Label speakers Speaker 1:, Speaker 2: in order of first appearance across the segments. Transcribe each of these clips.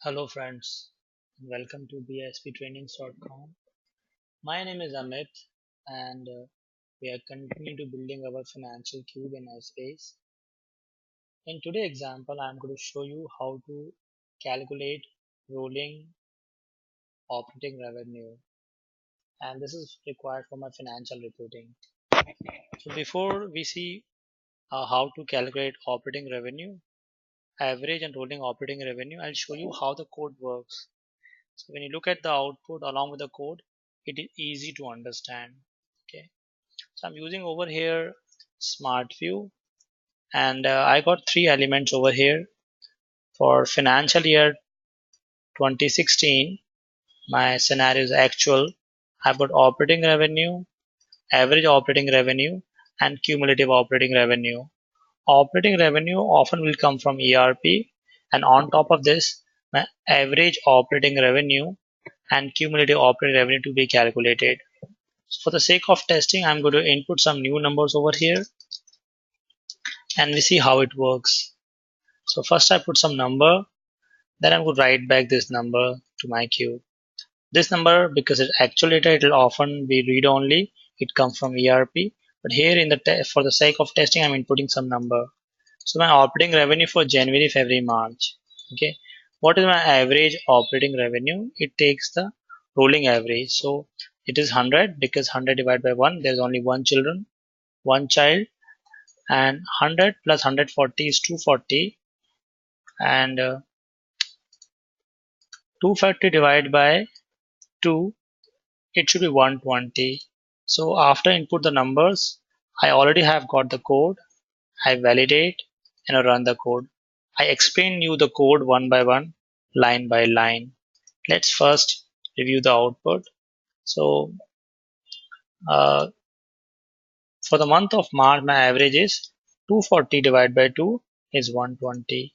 Speaker 1: Hello friends, welcome to bsptrainings.com. My name is Amit and we are continuing to building our financial cube in Essbase. In today's example, I am going to show you how to calculate rolling operating revenue, and this is required for my financial reporting. So before we see how to calculate operating revenue, average and rolling operating revenue, I'll show you how the code works. So when you look at the output along with the code, it is easy to understand. Okay, so I'm using over here Smart View, and I got three elements over here for financial year 2016. My scenario is actual. I've got operating revenue, average operating revenue, and cumulative operating revenue. Operating revenue often will come from ERP, and on top of this, my average operating revenue and cumulative operating revenue to be calculated. So for the sake of testing, I'm going to input some new numbers over here and we see how it works. So first I put some number, then I'm going to write back this number to my cube. This number, because it's actual data, it will often be read only. It comes from ERP, but here in the for the sake of testing, I'm inputting some number. So my operating revenue for January, February, March. Okay, what is my average operating revenue? It takes the rolling average. So it is 100 because 100 divided by 1, there's only one child, and 100 plus 140 is 240, and 240 divided by 2, it should be 120. So after input the numbers, I already have got the code. I validate and I run the code. I explain you the code one by one, line by line. Let's first review the output. So uh, for the month of March, my average is 240 divided by 2 is 120.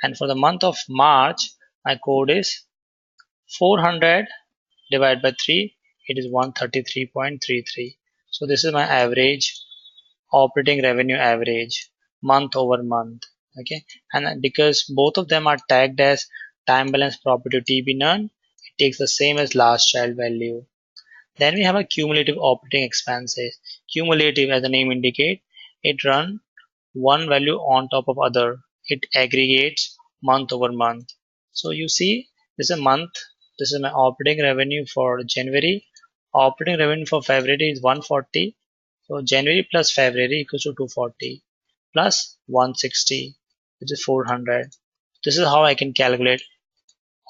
Speaker 1: And for the month of March, my code is 400 divided by 3, it is 133.33. So this is my average operating revenue average month over month. Okay, and because both of them are tagged as time balance property TB none, it takes the same as last child value. Then we have a cumulative operating expenses. Cumulative, as the name indicate, it run one value on top of other. It aggregates month over month. So you see, this is a month. This is my operating revenue for January. Operating revenue for February is 140. So January plus February equals to 240 plus 160, which is 400. This is how I can calculate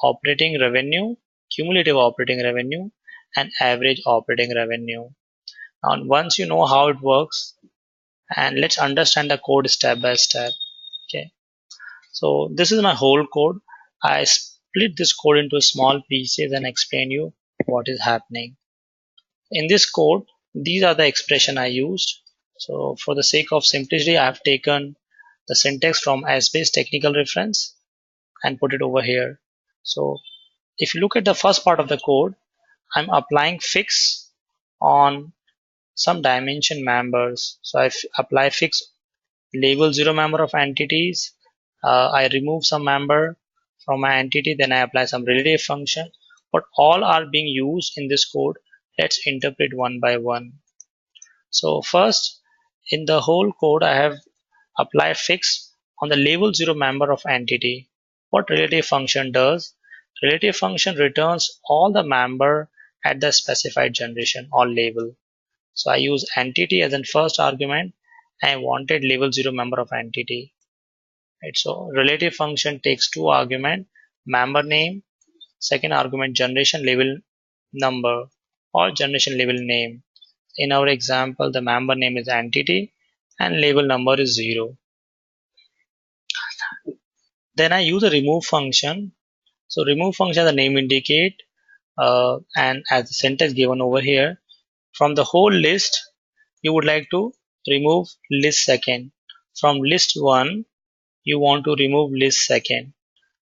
Speaker 1: operating revenue, cumulative operating revenue, and average operating revenue. Now, once you know how it works, and let's understand the code step by step. Okay, so this is my whole code. I split this code into small pieces and explain you what is happening. In this code, these are the expression I used. So for the sake of simplicity, I have taken the syntax from Essbase technical reference and put it over here. So if you look at the first part of the code, I'm applying fix on some dimension members. So I apply fix label 0 member of entities. I remove some member from my entity, then I apply some relative function. But all are being used in this code. Let's interpret one by one. So first, in the whole code, I have applied fix on the label 0 member of entity. What relative function does? Relative function returns all the member at the specified generation or label. So I use entity as an first argument. I wanted label 0 member of entity. Right, so relative function takes two argument, member name, second argument generation label number or generation label name. In our example, the member name is entity and label number is 0. Then I use a remove function. So remove function, the name indicate, and as the syntax given over here, from the whole list, you would like to remove list second. From list 1, you want to remove list second.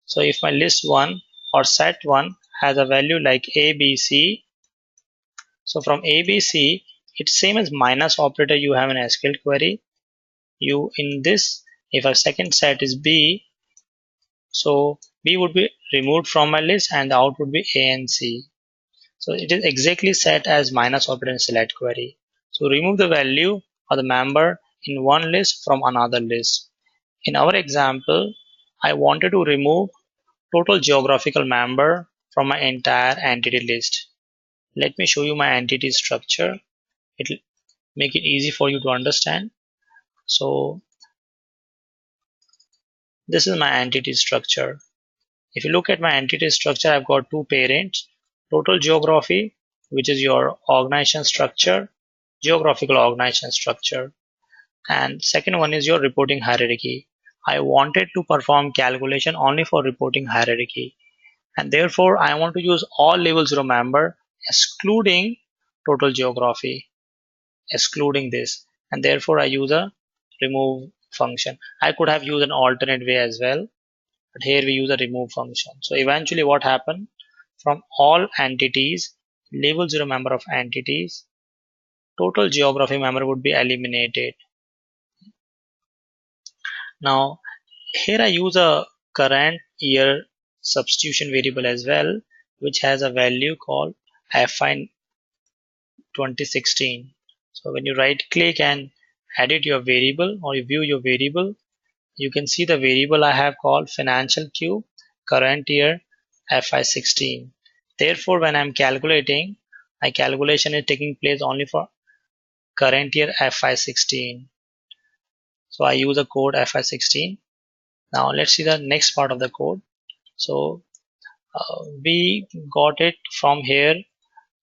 Speaker 1: So if my list 1 or set 1 has a value like ABC, so from ABC, it's same as minus operator you have in SQL query. You in this, if our second set is B, So B would be removed from my list and the out would be A and C. So it is exactly set as minus operator in select query. So remove the value of the member in one list from another list. In our example, I wanted to remove total geographical member from my entire entity list. Let me show you my entity structure. It will make it easy for you to understand. So this is my entity structure. If you look at my entity structure, I've got two parents: total geography, which is your organization structure, geographical organization structure, and second one is your reporting hierarchy. I wanted to perform calculation only for reporting hierarchy, and therefore I want to use all level 0 member excluding total geography, excluding this, and therefore I use a remove function. I could have used an alternate way as well, but here we use a remove function. So eventually what happened, from all entities, level 0 member of entities, total geography member would be eliminated. Now here I use a current year substitution variable as well, which has a value called fi 2016. So when you right click and edit your variable or you view your variable, you can see the variable I have called financial Q current year FI16. Therefore, when I'm calculating, my calculation is taking place only for current year FI16. So I use a code FI16. Now let's see the next part of the code. So we got it from here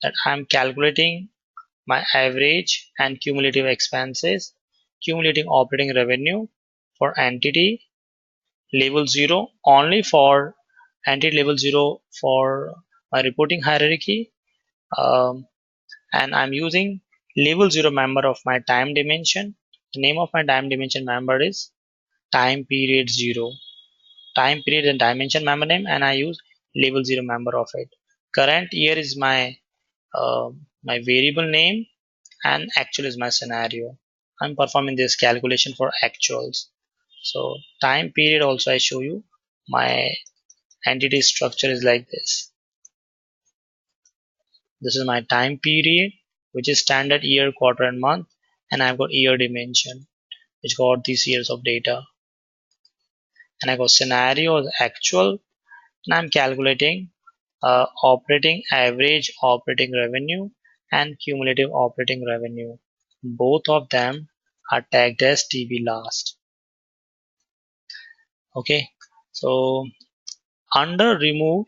Speaker 1: that I'm calculating my average and cumulative expenses, cumulative operating revenue for entity level 0 only for entity level 0 for my reporting hierarchy, um, and I'm using level 0 member of my time dimension. The name of my time dimension member is time period 0. Time period and dimension member name, and I use level 0 member of it. Current year is my variable name, and actual is my scenario. I'm performing this calculation for actuals. So time period also I show you. My entity structure is like this. This is my time period, which is standard year, quarter, and month, and I've got year dimension, which got these years of data. And I got scenario actual, and I'm calculating operating average operating revenue and cumulative operating revenue. Both of them are tagged as TB last. Okay, so under remove,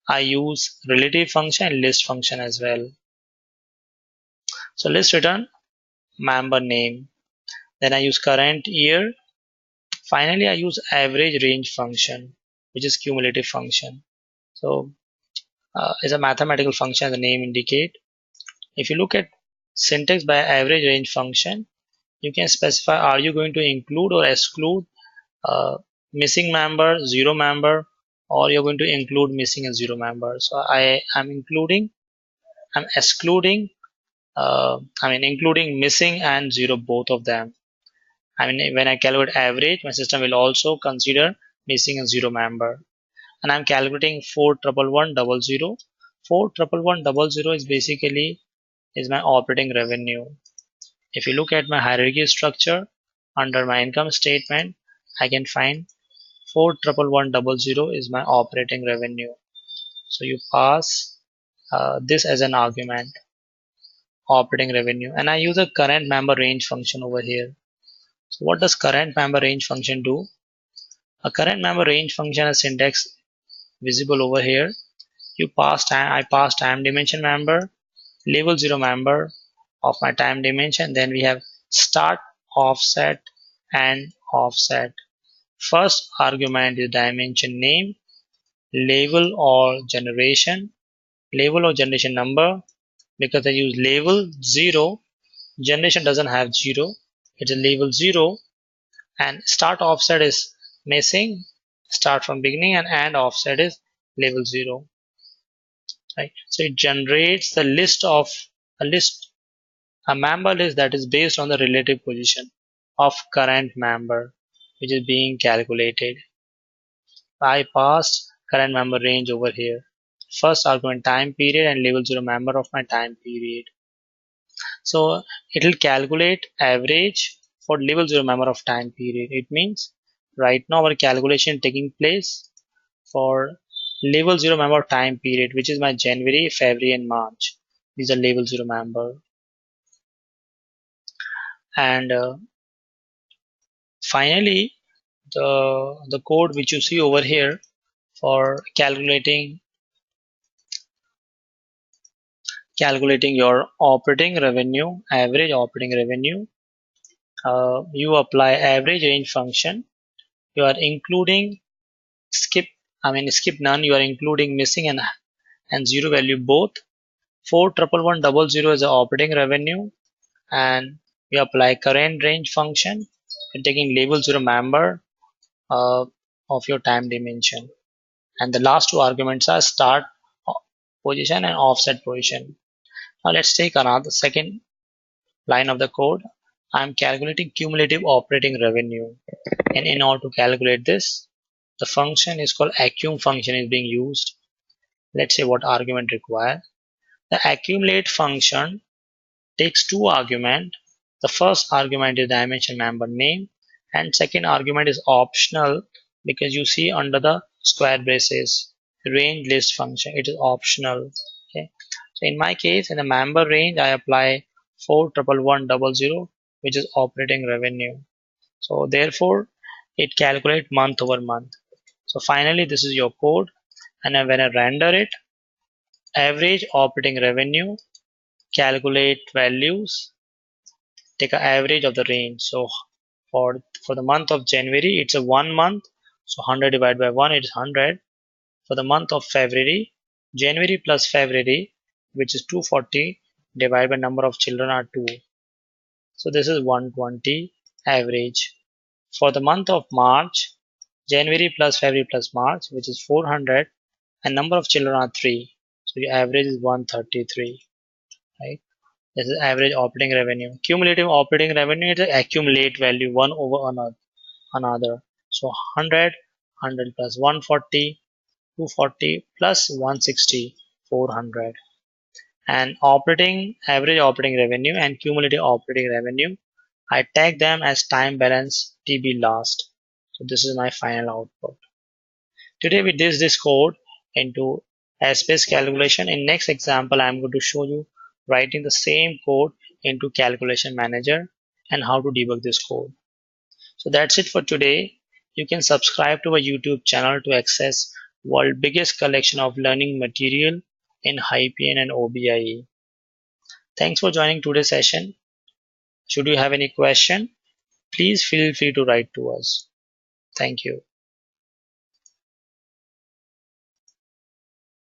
Speaker 1: I use relative function and list function as well. So let's return member name. Then I use current year. Finally, I use average range function, which is cumulative function. So it's a mathematical function, as the name indicate. If you look at syntax by average range function, you can specify are you going to include or exclude missing member, zero member, or you're going to include missing and zero member. So I'm excluding, including missing and zero, both of them. I mean, when I calculate average, my system will also consider missing and zero member. And I'm calculating 411,100. 411,100 is basically is my operating revenue. If you look at my hierarchy structure under my income statement, I can find 411,100 is my operating revenue. So you pass this as an argument, operating revenue, and I use a current member range function over here. So what does current member range function do? A current member range function has syntax visible over here. You pass time, I pass time dimension member, level 0 member of my time dimension. Then we have start, offset, and offset. First argument is dimension name, label or generation number. Because I use label 0, generation doesn't have 0, it's a label 0, and start offset is missing, start from beginning, and end offset is label 0. Right? So it generates the a member list that is based on the relative position of current member, which is being calculated. I passed current member range over here. First argument time period and level 0 member of my time period. So it will calculate average for level 0 member of time period. It means right now our calculation taking place for level 0 member of time period, which is my January, February and March. These are level 0 member. And finally, the code which you see over here for calculating your operating revenue, average operating revenue, you apply average range function. You are including skip, skip none. You are including missing and zero value both. 41110 is the operating revenue, and you apply current range function. You're taking label zero member uh, of your time dimension, and the last two arguments are start position and offset position. Now let's take another second line of the code. I'm calculating cumulative operating revenue, and in order to calculate this, the function is called accum function is being used. Let's say what argument required. The accumulate function takes two arguments. The first argument is dimension member name, and second argument is optional because you see under the square braces range list function, it is optional. Okay, so in my case, in the member range, I apply 41110, which is operating revenue. So therefore, it calculates month over month. So finally, this is your code, and then when I render it, average operating revenue, calculate values, take an average of the range. So for the month of January, it's a 1 month, so 100 divided by 1 it is 100. For the month of February, January plus February, which is 240, divided by number of children are 2. So this is 120 average. For the month of March, January plus February plus March, which is 400, and number of children are 3. So your average is 133, right? This is average operating revenue. Cumulative operating revenue is the accumulate value one over another. So 100, 100 plus 140, 240 plus 160, 400. And operating average operating revenue and cumulative operating revenue, I tag them as time balance TB last. So this is my final output. Today we did this code into Essbase calculation. In next example, I am going to show you writing the same code into calculation manager and how to debug this code. So that's it for today. You can subscribe to our YouTube channel to access world's biggest collection of learning material in Hyperion and OBIE. Thanks for joining today's session. Should you have any question, please feel free to write to us. Thank you.